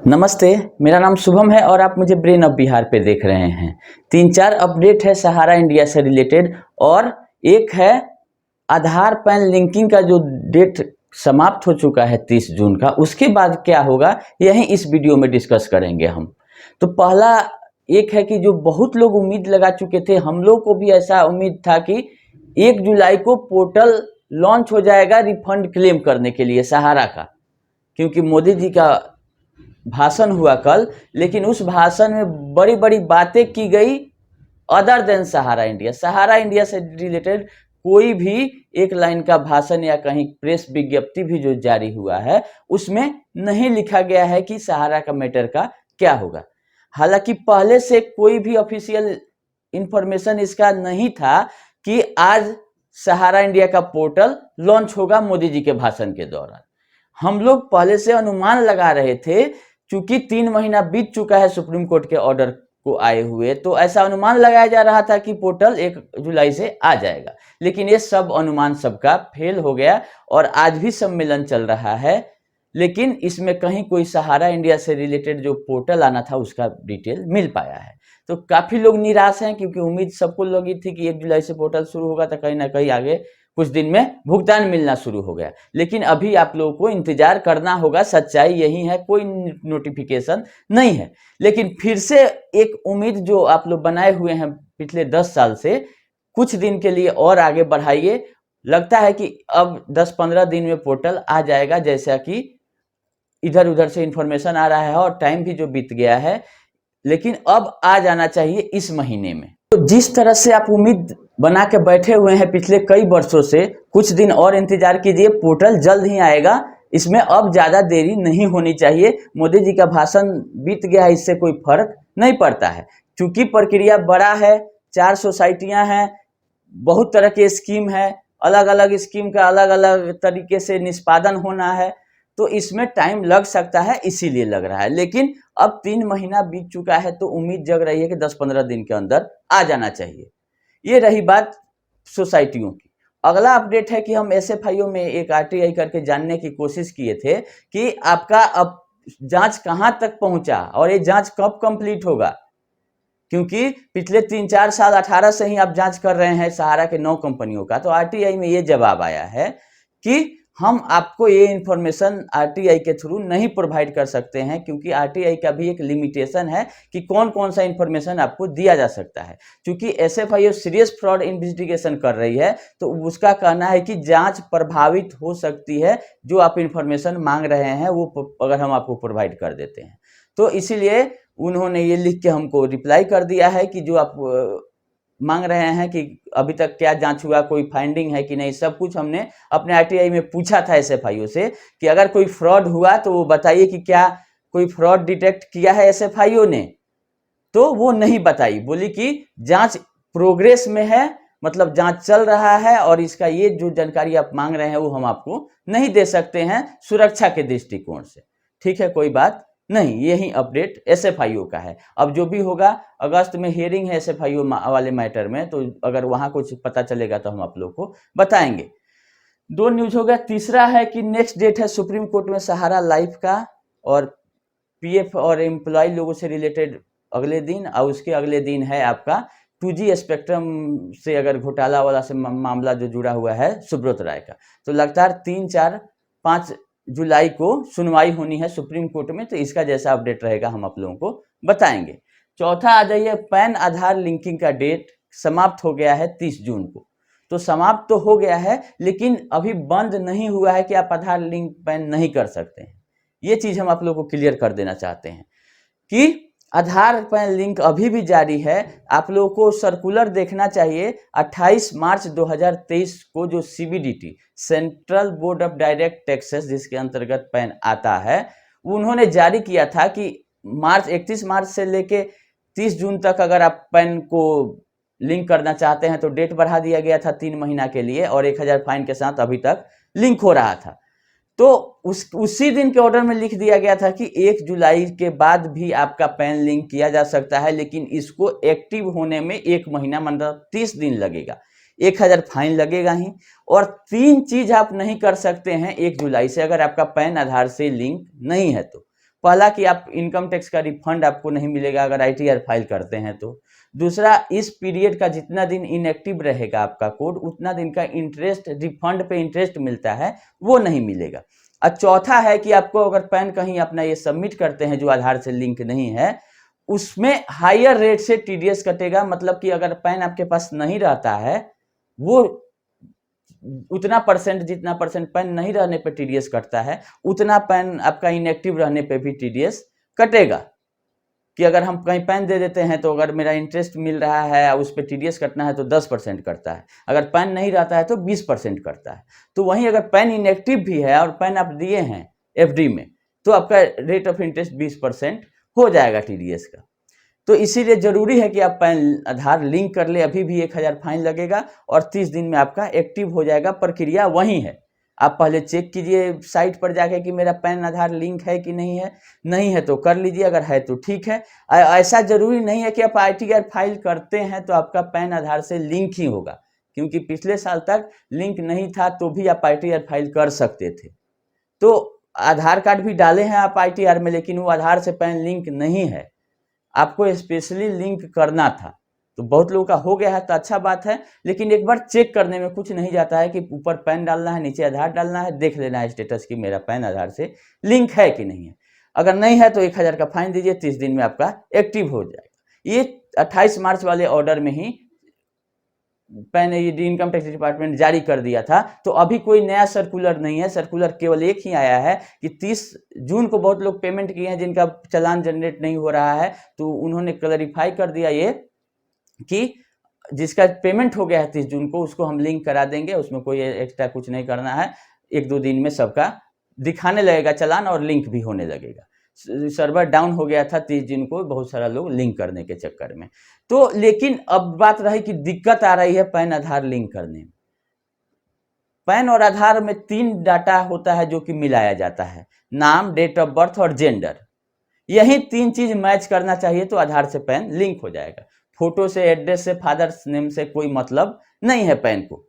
नमस्ते, मेरा नाम शुभम है और आप मुझे ब्रेन ऑफ बिहार पे देख रहे हैं। 3-4 अपडेट है सहारा इंडिया से रिलेटेड और एक है आधार पैन लिंकिंग का जो डेट समाप्त हो चुका है 30 जून का, उसके बाद क्या होगा यही इस वीडियो में डिस्कस करेंगे हम। तो पहला एक है कि जो बहुत लोग उम्मीद लगा चुके थे, हम लोग को भी ऐसा उम्मीद था कि 1 जुलाई को पोर्टल लॉन्च हो जाएगा रिफंड क्लेम करने के लिए सहारा का, क्योंकि मोदी जी का भाषण हुआ कल, लेकिन उस भाषण में बड़ी बड़ी बातें की गई अदर देन सहारा इंडिया से रिलेटेड कोई भी एक लाइन का भाषण या कहीं प्रेस विज्ञप्ति भी जो जारी हुआ है उसमें नहीं लिखा गया है कि सहारा का मैटर का क्या होगा। हालांकि पहले से कोई भी ऑफिशियल इंफॉर्मेशन इसका नहीं था कि आज सहारा इंडिया का पोर्टल लॉन्च होगा मोदी जी के भाषण के दौरान। हम लोग पहले से अनुमान लगा रहे थे, चूंकि 3 महीना बीत चुका है सुप्रीम कोर्ट के ऑर्डर को आए हुए, तो ऐसा अनुमान लगाया जा रहा था कि पोर्टल 1 जुलाई से आ जाएगा, लेकिन ये सब अनुमान सबका फेल हो गया और आज भी सम्मेलन चल रहा है, लेकिन इसमें कहीं कोई सहारा इंडिया से रिलेटेड जो पोर्टल आना था उसका डिटेल मिल पाया है। तो काफी लोग निराश हैं, क्योंकि उम्मीद सबको लगी थी कि 1 जुलाई से पोर्टल शुरू होगा तो कहीं ना कहीं आगे कुछ दिन में भुगतान मिलना शुरू हो गया, लेकिन अभी आप लोगों को इंतजार करना होगा। सच्चाई यही है, कोई नोटिफिकेशन नहीं है, लेकिन फिर से एक उम्मीद जो आप लोग बनाए हुए हैं पिछले 10 साल से, कुछ दिन के लिए और आगे बढ़ाइए। लगता है कि अब 10-15 दिन में पोर्टल आ जाएगा, जैसा कि इधर उधर से इंफॉर्मेशन आ रहा है और टाइम भी जो बीत गया है, लेकिन अब आ जाना चाहिए इस महीने में। तो जिस तरह से आप उम्मीद बना के बैठे हुए हैं पिछले कई वर्षों से, कुछ दिन और इंतजार कीजिए, पोर्टल जल्द ही आएगा। इसमें अब ज्यादा देरी नहीं होनी चाहिए। मोदी जी का भाषण बीत गया है, इससे कोई फर्क नहीं पड़ता है, क्योंकि प्रक्रिया बड़ा है, 4 सोसाइटियां हैं, बहुत तरह के स्कीम है, अलग अलग स्कीम का अलग अलग तरीके से निष्पादन होना है, तो इसमें टाइम लग सकता है, इसीलिए लग रहा है। लेकिन अब 3 महीना बीत चुका है तो उम्मीद जग रही है कि 10-15 दिन के अंदर आ जाना चाहिए। ये रही बात सोसाइटियों की। अगला अपडेट है कि हम एसएफआईओ में एक आरटीआई करके जानने की कोशिश किए थे कि आपका अब जांच कहां तक पहुंचा और ये जांच कब कंप्लीट होगा, क्योंकि पिछले 3-4 साल 18 से ही आप जांच कर रहे हैं सहारा के 9 कंपनियों का। तो आरटीआई में ये जवाब आया है कि हम आपको ये इंफॉर्मेशन आरटीआई के थ्रू नहीं प्रोवाइड कर सकते हैं, क्योंकि आरटीआई का भी एक लिमिटेशन है कि कौन कौन सा इंफॉर्मेशन आपको दिया जा सकता है। क्योंकि एसएफआईओ सीरियस फ्रॉड इन्वेस्टिगेशन कर रही है, तो उसका कहना है कि जांच प्रभावित हो सकती है, जो आप इंफॉर्मेशन मांग रहे हैं वो अगर हम आपको प्रोवाइड कर देते हैं। तो इसीलिए उन्होंने ये लिख के हमको रिप्लाई कर दिया है कि जो आप मांग रहे हैं कि अभी तक क्या जांच हुआ, कोई फाइंडिंग है कि नहीं, सब कुछ हमने अपने आरटीआई में पूछा था एसएफआईओ से कि अगर कोई फ्रॉड हुआ तो वो बताइए कि क्या कोई फ्रॉड डिटेक्ट किया है एसएफआईओ ने। तो वो नहीं बताई, बोली कि जांच प्रोग्रेस में है, मतलब जांच चल रहा है और इसका ये जो जानकारी आप मांग रहे हैं वो हम आपको नहीं दे सकते हैं सुरक्षा के दृष्टिकोण से। ठीक है, कोई बात नहीं, यही अपडेट एसएफआईओ का है। अब जो भी होगा, अगस्त में हियरिंग है एसएफआईओ वाले मैटर में, तो अगर वहां कुछ पता चलेगा तो हम आप लोग को बताएंगे। 2 न्यूज हो गया। तीसरा है कि नेक्स्ट डेट है सुप्रीम कोर्ट में सहारा लाइफ का और पीएफ और एम्प्लॉय लोगों से रिलेटेड अगले दिन, और उसके अगले दिन है आपका 2G स्पेक्ट्रम से अगर घोटाला वाला से मामला जो जुड़ा हुआ है सुब्रत राय का। तो लगातार 3, 4, 5 जुलाई को सुनवाई होनी है सुप्रीम कोर्ट में, तो इसका जैसा अपडेट रहेगा हम आप लोगों को बताएंगे। चौथा आ जाइए, पैन आधार लिंकिंग का डेट समाप्त हो गया है 30 जून को। तो समाप्त तो हो गया है, लेकिन अभी बंद नहीं हुआ है कि आप आधार लिंक पैन नहीं कर सकते हैं। ये चीज हम आप लोगों को क्लियर कर देना चाहते हैं कि आधार पैन लिंक अभी भी जारी है। आप लोगों को सर्कुलर देखना चाहिए 28 मार्च 2023 को, जो CBDT central board of direct taxes जिसके अंतर्गत पैन आता है, उन्होंने जारी किया था कि 31 मार्च से लेके 30 जून तक अगर आप पैन को लिंक करना चाहते हैं तो डेट बढ़ा दिया गया था 3 महीना के लिए, और 1000 फाइन के साथ अभी तक लिंक हो रहा था। तो उसी दिन के ऑर्डर में लिख दिया गया था कि 1 जुलाई के बाद भी आपका पैन लिंक किया जा सकता है, लेकिन इसको एक्टिव होने में 1 महीना मतलब 30 दिन लगेगा, 1000 फाइन लगेगा ही, और 3 चीज आप नहीं कर सकते हैं 1 जुलाई से अगर आपका पैन आधार से लिंक नहीं है तो। पहला कि आप इनकम टैक्स का रिफंड आपको नहीं मिलेगा अगर ITR फाइल करते हैं तो। दूसरा, इस पीरियड का जितना दिन इनएक्टिव रहेगा आपका कोड, उतना दिन का इंटरेस्ट, रिफंड पे इंटरेस्ट मिलता है, वो नहीं मिलेगा। और चौथा है कि आपको अगर पैन कहीं अपना ये सबमिट करते हैं जो आधार से लिंक नहीं है, उसमें हायर रेट से TDS कटेगा। मतलब कि अगर पैन आपके पास नहीं रहता है, वो उतना परसेंट, जितना परसेंट पैन नहीं रहने पे TDS कटता है, उतना पैन आपका इनएक्टिव रहने पे भी TDS कटेगा। कि अगर हम कहीं पैन दे देते हैं तो अगर मेरा इंटरेस्ट मिल रहा है, उस पर TDS कटना है तो 10% कटता है, अगर पैन नहीं रहता है तो 20% कटता है। तो वहीं अगर पैन इनएक्टिव भी है और पैन आप दिए हैं FD में, तो आपका रेट ऑफ इंटरेस्ट 20% हो जाएगा TDS का। तो इसीलिए जरूरी है कि आप पैन आधार लिंक कर ले। अभी भी 1000 फाइन लगेगा और 30 दिन में आपका एक्टिव हो जाएगा। प्रक्रिया वही है, आप पहले चेक कीजिए साइट पर जाके कि मेरा पैन आधार लिंक है कि नहीं है। नहीं है तो कर लीजिए, अगर है तो ठीक है। ऐसा जरूरी नहीं है कि आप ITR फाइल करते हैं तो आपका पैन आधार से लिंक ही होगा, क्योंकि पिछले साल तक लिंक नहीं था तो भी आप ITR फाइल कर सकते थे। तो आधार कार्ड भी डाले हैं आप ITR में, लेकिन वो आधार से पैन लिंक नहीं है, आपको स्पेशली लिंक करना था। तो बहुत लोगों का हो गया है तो अच्छा बात है, लेकिन एक बार चेक करने में कुछ नहीं जाता है कि ऊपर पैन डालना है, नीचे आधार डालना है, देख लेना है स्टेटस कि मेरा पैन आधार से लिंक है कि नहीं है। अगर नहीं है तो 1000 का फाइन दीजिए, 30 दिन में आपका एक्टिव हो जाएगा। ये 28 मार्च वाले ऑर्डर में ही पैन इनकम टैक्स डिपार्टमेंट जारी कर दिया था। तो अभी कोई नया सर्कुलर नहीं है, सर्कुलर केवल एक ही आया है कि 30 जून को बहुत लोग पेमेंट किए हैं जिनका चालान जनरेट नहीं हो रहा है, तो उन्होंने क्लैरिफाई कर दिया ये कि जिसका पेमेंट हो गया है 30 जून को, उसको हम लिंक करा देंगे, उसमें कोई एक्स्ट्रा कुछ नहीं करना है। 1-2 दिन में सबका दिखाने लगेगा चालान और लिंक भी होने लगेगा। सर्वर डाउन हो गया था 30 जून को, बहुत सारा लोग लिंक करने के चक्कर में। तो लेकिन अब बात रही कि दिक्कत आ रही है पैन आधार लिंक करने में। पैन और आधार में 3 डाटा होता है जो कि मिलाया जाता है, नाम, डेट ऑफ बर्थ और जेंडर। यही 3 चीज मैच करना चाहिए तो आधार से पैन लिंक हो जाएगा। फोटो से, एड्रेस से, फादर्स नेम से कोई मतलब नहीं है पैन को।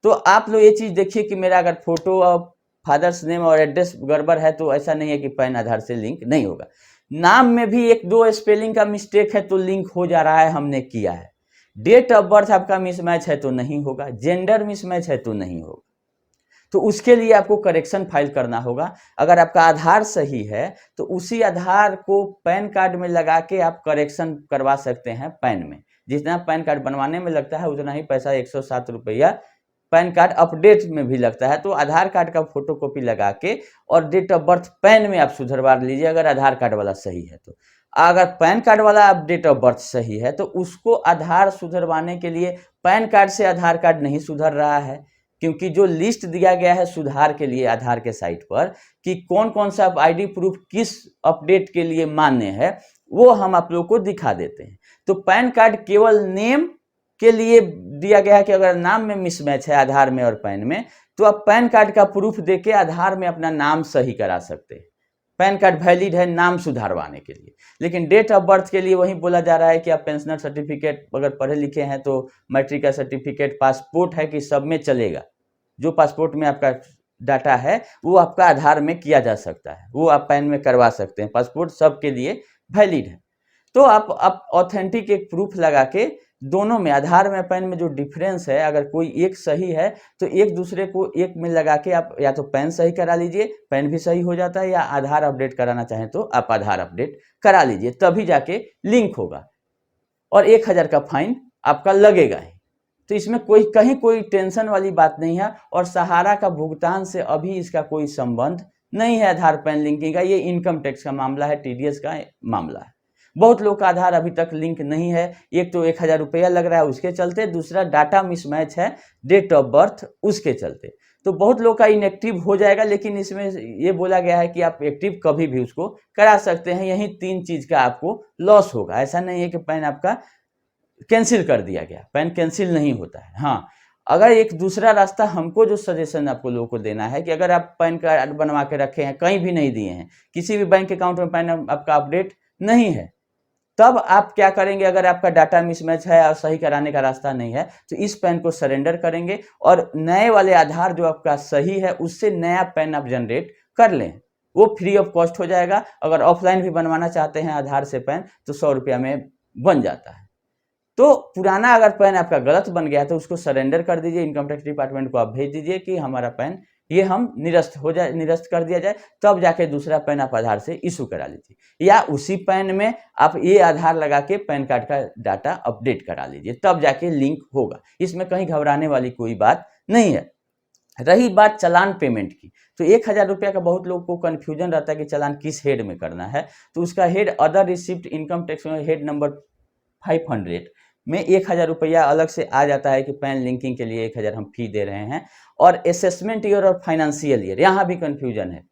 तो आप लोग ये चीज देखिए कि मेरा अगर फोटो और फादर्स नेम और एड्रेस गड़बड़ है तो ऐसा नहीं है कि पैन आधार से लिंक नहीं होगा। नाम में भी 1-2 स्पेलिंग का मिस्टेक है तो लिंक हो जा रहा है, हमने किया है। डेट ऑफ बर्थ आपका मिसमैच है तो नहीं होगा, जेंडर मिसमैच है तो नहीं होगा। तो उसके लिए आपको करेक्शन फाइल करना होगा। अगर आपका आधार सही है तो उसी आधार को पैन कार्ड में लगा के आप करेक्शन करवा सकते हैं पैन में। जितना पैन कार्ड बनवाने में लगता है उतना ही पैसा 107 रुपया पैन कार्ड अपडेट में भी लगता है। तो आधार कार्ड का फोटोकॉपी लगा के और डेट ऑफ बर्थ पैन में आप सुधरवा लीजिए, अगर आधार कार्ड वाला सही है तो। अगर पैन कार्ड वाला आप डेट ऑफ बर्थ सही है तो उसको आधार सुधरवाने के लिए पैन कार्ड से आधार कार्ड नहीं सुधर रहा है, क्योंकि जो लिस्ट दिया गया है सुधार के लिए आधार के साइट पर कि कौन कौन सा ID प्रूफ किस अपडेट के लिए मान्य है, वो हम आप लोग को दिखा देते हैं। तो पैन कार्ड केवल नेम के लिए दिया गया है कि अगर नाम में मिसमैच है आधार में और पैन में, तो आप पैन कार्ड का प्रूफ देके आधार में अपना नाम सही करा सकते हैं। पैन कार्ड वैलिड है नाम सुधारवाने के लिए। लेकिन डेट ऑफ बर्थ के लिए वही बोला जा रहा है कि आप पेंशनर सर्टिफिकेट अगर पढ़े लिखे हैं तो मैट्रिक का सर्टिफिकेट, पासपोर्ट है कि सब में चलेगा। जो पासपोर्ट में आपका डाटा है वो आपका आधार में किया जा सकता है, वो आप पैन में करवा सकते हैं। पासपोर्ट सबके लिए वैलिड है। तो आप ऑथेंटिक एक प्रूफ लगा के दोनों में, आधार में पैन में जो डिफरेंस है, अगर कोई एक सही है तो एक दूसरे को एक में लगा के आप या तो पैन सही करा लीजिए, पैन भी सही हो जाता है, या आधार अपडेट कराना चाहें तो आप आधार अपडेट करा लीजिए, तभी जाके लिंक होगा। और 1000 का फाइन आपका लगेगा ही। तो इसमें कहीं कोई टेंशन वाली बात नहीं है। और सहारा का भुगतान से अभी इसका कोई संबंध नहीं है आधार पैन लिंकिंग का। ये इनकम टैक्स का मामला है, TDS का मामला है। बहुत लोग का आधार अभी तक लिंक नहीं है। एक तो 1000 रुपया लग रहा है उसके चलते, दूसरा डाटा मिसमैच है डेट ऑफ बर्थ उसके चलते। तो बहुत लोग का इनएक्टिव हो जाएगा, लेकिन इसमें ये बोला गया है कि आप एक्टिव कभी भी उसको करा सकते हैं। यही 3 चीज का आपको लॉस होगा। ऐसा नहीं है कि पैन आपका कैंसिल कर दिया गया, पैन कैंसिल नहीं होता है। हाँ, अगर एक दूसरा रास्ता हमको जो सजेशन आपको लोगों को देना है कि अगर आप पैन कार्ड बनवा के रखे हैं, कहीं भी नहीं दिए हैं, किसी भी बैंक अकाउंट में पैन आपका अपडेट नहीं है, तब आप क्या करेंगे? अगर आपका डाटा मिसमैच है और सही कराने का रास्ता नहीं है तो इस पैन को सरेंडर करेंगे और नए वाले आधार जो आपका सही है उससे नया पैन आप जनरेट कर लें। वो फ्री ऑफ कॉस्ट हो जाएगा। अगर ऑफलाइन भी बनवाना चाहते हैं आधार से पैन तो 100 रुपया में बन जाता है। तो पुराना अगर पैन आपका गलत बन गया तो उसको सरेंडर कर दीजिए, इनकम टैक्स डिपार्टमेंट को आप भेज दीजिए कि हमारा पैन ये हम निरस्त कर दिया जाए, तब जाके दूसरा पैन आप आधार से इशू करा लीजिए, या उसी पैन में आप ये आधार लगा के पैन कार्ड का डाटा अपडेट करा लीजिए, तब जाके लिंक होगा। इसमें कहीं घबराने वाली कोई बात नहीं है। रही बात चालान पेमेंट की, तो 1000 रुपया का बहुत लोग को कन्फ्यूजन रहता है कि चालान किस हेड में करना है। तो उसका head other receipt income tax में हेड नंबर 500 में 1000 रुपया अलग से आ जाता है कि पैन लिंकिंग के लिए 1000 हम फी दे रहे हैं। और असेसमेंट ईयर और फाइनेंशियल ईयर, यहाँ भी कंफ्यूजन है।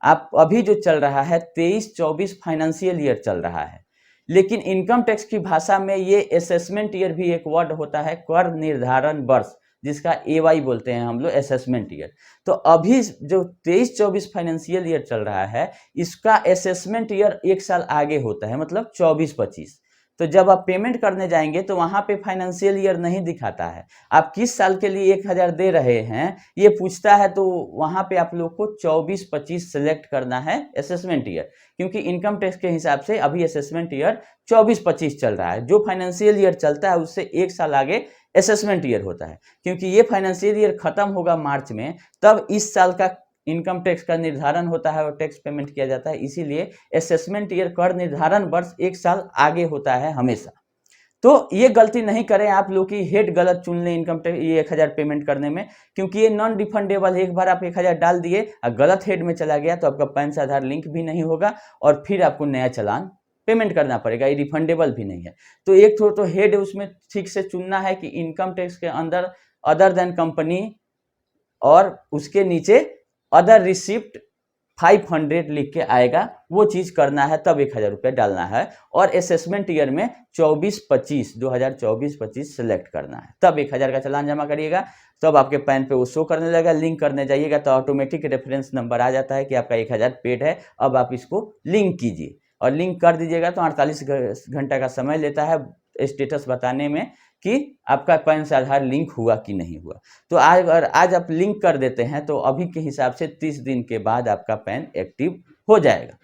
आप अभी जो चल रहा है 23-24 फाइनेंशियल ईयर चल रहा है, लेकिन इनकम टैक्स की भाषा में ये असेसमेंट ईयर भी एक वर्ड होता है, कर निर्धारण वर्ष, जिसका AY बोलते हैं हम लोग, असेसमेंट ईयर। तो अभी जो 23-24 फाइनेंशियल ईयर चल रहा है, इसका असेसमेंट ईयर एक साल आगे होता है, मतलब 24-25। तो जब आप पेमेंट करने जाएंगे तो वहां पे फाइनेंशियल ईयर नहीं दिखाता है, आप किस साल के लिए 1000 दे रहे हैं ये पूछता है। तो वहां पे आप लोग को 24-25 सेलेक्ट करना है असेसमेंट ईयर, क्योंकि इनकम टैक्स के हिसाब से अभी असेसमेंट ईयर 24-25 चल रहा है। जो फाइनेंशियल ईयर चलता है उससे एक साल आगे असेसमेंट ईयर होता है, क्योंकि ये फाइनेंशियल ईयर खत्म होगा मार्च में, तब इस साल का इनकम टैक्स का निर्धारण होता है और टैक्स पेमेंट किया जाता है। इसीलिए असेसमेंट ईयर कर निर्धारण वर्ष एक साल आगे होता है हमेशा। तो ये गलती नहीं करें आप लोग की हेड गलत चुन लें इनकम टैक्स ये 1000 पेमेंट करने में, क्योंकि ये नॉन रिफंडेबल है। एक बार आप 1000 डाल दिए और गलत हेड में चला गया तो आपका पैन से आधार लिंक भी नहीं होगा और फिर आपको नया चालान पेमेंट करना पड़ेगा, ये रिफंडेबल भी नहीं है। तो एक तो हेड उसमें ठीक से चुनना है कि इनकम टैक्स के अंदर अदर देन कंपनी और उसके नीचे अदर रिसिप्ट 500 लिख के आएगा, वो चीज करना है, तब 1000 रुपया डालना है। और असेसमेंट ईयर में 2024-25 सेलेक्ट करना है, तब 1000 का चालान जमा करिएगा। तब आपके पैन पे वो शो करने लगेगा। लिंक करने जाइएगा तो ऑटोमेटिक रेफरेंस नंबर आ जाता है कि आपका 1000 पेड है, अब आप इसको लिंक कीजिए। और लिंक कर दीजिएगा तो 48 घंटा का समय लेता है स्टेटस बताने में कि आपका पैन से आधार लिंक हुआ कि नहीं हुआ। तो आज आप लिंक कर देते हैं तो अभी के हिसाब से 30 दिन के बाद आपका पैन एक्टिव हो जाएगा।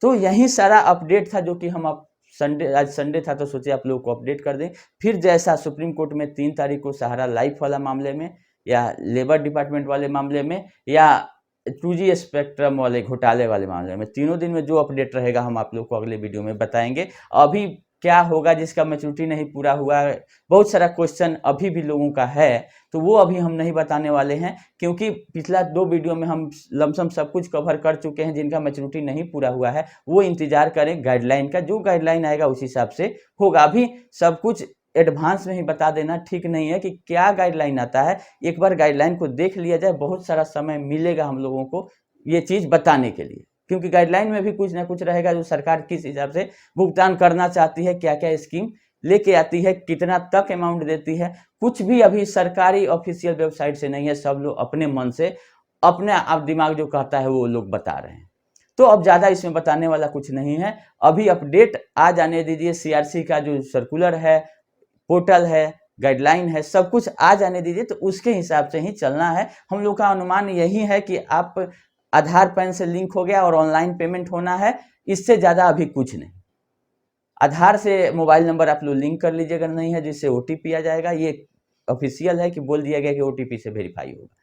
तो यही सारा अपडेट था जो कि हम आप आज संडे था तो सोचे आप लोगों को अपडेट कर दें। फिर जैसा सुप्रीम कोर्ट में 3 तारीख को सहारा लाइफ वाला मामले में, या लेबर डिपार्टमेंट वाले मामले में, या 2G स्पेक्ट्रम वाले घोटाले वाले मामले में, तीनों दिन में जो अपडेट रहेगा हम आप लोग को अगले वीडियो में बताएंगे। अभी क्या होगा जिसका मैच्योरिटी नहीं पूरा हुआ है, बहुत सारा क्वेश्चन अभी भी लोगों का है, तो वो अभी हम नहीं बताने वाले हैं, क्योंकि पिछला 2 वीडियो में हम लमसम सब कुछ कवर कर चुके हैं। जिनका मैच्योरिटी नहीं पूरा हुआ है वो इंतजार करें गाइडलाइन का, जो गाइडलाइन आएगा उस हिसाब से होगा। अभी सब कुछ एडवांस में ही बता देना ठीक नहीं है कि क्या गाइडलाइन आता है। एक बार गाइडलाइन को देख लिया जाए, बहुत सारा समय मिलेगा हम लोगों को ये चीज बताने के लिए, क्योंकि गाइडलाइन में भी कुछ ना कुछ रहेगा जो सरकार किस हिसाब से भुगतान करना चाहती है, क्या क्या स्कीम लेके आती है, कितना तक अमाउंट देती है। कुछ भी अभी सरकारी ऑफिशियल वेबसाइट से नहीं है, सब लोग अपने मन से, अपने आप दिमाग जो कहता है वो लोग बता रहे हैं। तो अब ज्यादा इसमें बताने वाला कुछ नहीं है। अभी अपडेट आ जाने दीजिए, CRC का जो सर्कुलर है, पोर्टल है, गाइडलाइन है, सब कुछ आ जाने दीजिए, तो उसके हिसाब से ही चलना है। हम लोग का अनुमान यही है कि आप आधार पैन से लिंक हो गया और ऑनलाइन पेमेंट होना है, इससे ज्यादा अभी कुछ नहीं। आधार से मोबाइल नंबर आप लोग लिंक कर लीजिए अगर नहीं है, जिससे OTP आ जाएगा। ये ऑफिशियल है कि बोल दिया गया कि OTP से वेरीफाई होगा,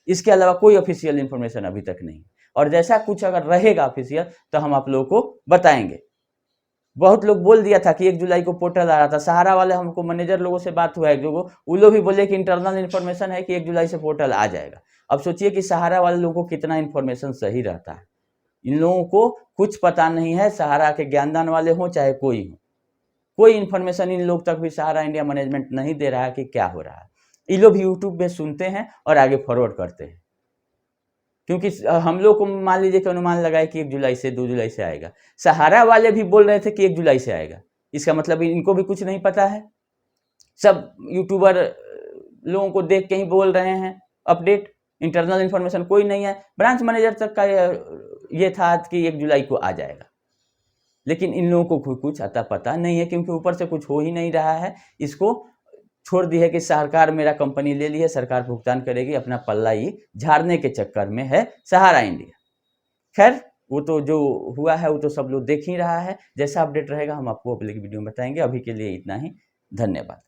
इसके अलावा कोई ऑफिशियल इंफॉर्मेशन अभी तक नहीं। और जैसा कुछ अगर रहेगा ऑफिशियल तो हम आप लोगों को बताएंगे। बहुत लोग बोल दिया था कि 1 जुलाई को पोर्टल आ रहा था, सहारा वाले हमको मैनेजर लोगों से बात हुआ है जो वो लोग भी बोले कि इंटरनल इन्फॉर्मेशन है कि 1 जुलाई से पोर्टल आ जाएगा। अब सोचिए कि सहारा वाले लोगों को कितना इन्फॉर्मेशन सही रहता है। इन लोगों को कुछ पता नहीं है, सहारा के ज्ञानदान वाले हों चाहे कोई हो, कोई इन्फॉर्मेशन इन लोग तक भी सहारा इंडिया मैनेजमेंट नहीं दे रहा है कि क्या हो रहा है। ये लोग भी यूट्यूब पे सुनते हैं और आगे फॉरवर्ड करते हैं, क्योंकि हम लोग को मान लीजिए कि अनुमान लगाए कि 1 जुलाई से 2 जुलाई से आएगा, सहारा वाले भी बोल रहे थे कि 1 जुलाई से आएगा। इसका मतलब इनको भी कुछ नहीं पता है, सब यूट्यूबर लोगों को देख के ही बोल रहे हैं अपडेट, इंटरनल इन्फॉर्मेशन कोई नहीं है। ब्रांच मैनेजर तक का ये था कि 1 जुलाई को आ जाएगा, लेकिन इन लोगों को कुछ अता पता नहीं है, क्योंकि ऊपर से कुछ हो ही नहीं रहा है। इसको छोड़ दी है कि सरकार मेरा कंपनी ले ली है, सरकार भुगतान करेगी, अपना पल्ला ही झाड़ने के चक्कर में है सहारा इंडिया। खैर वो तो जो हुआ है वो तो सब लोग देख ही रहा है। जैसा अपडेट रहेगा हम आपको अगले वीडियो में बताएंगे। अभी के लिए इतना ही, धन्यवाद।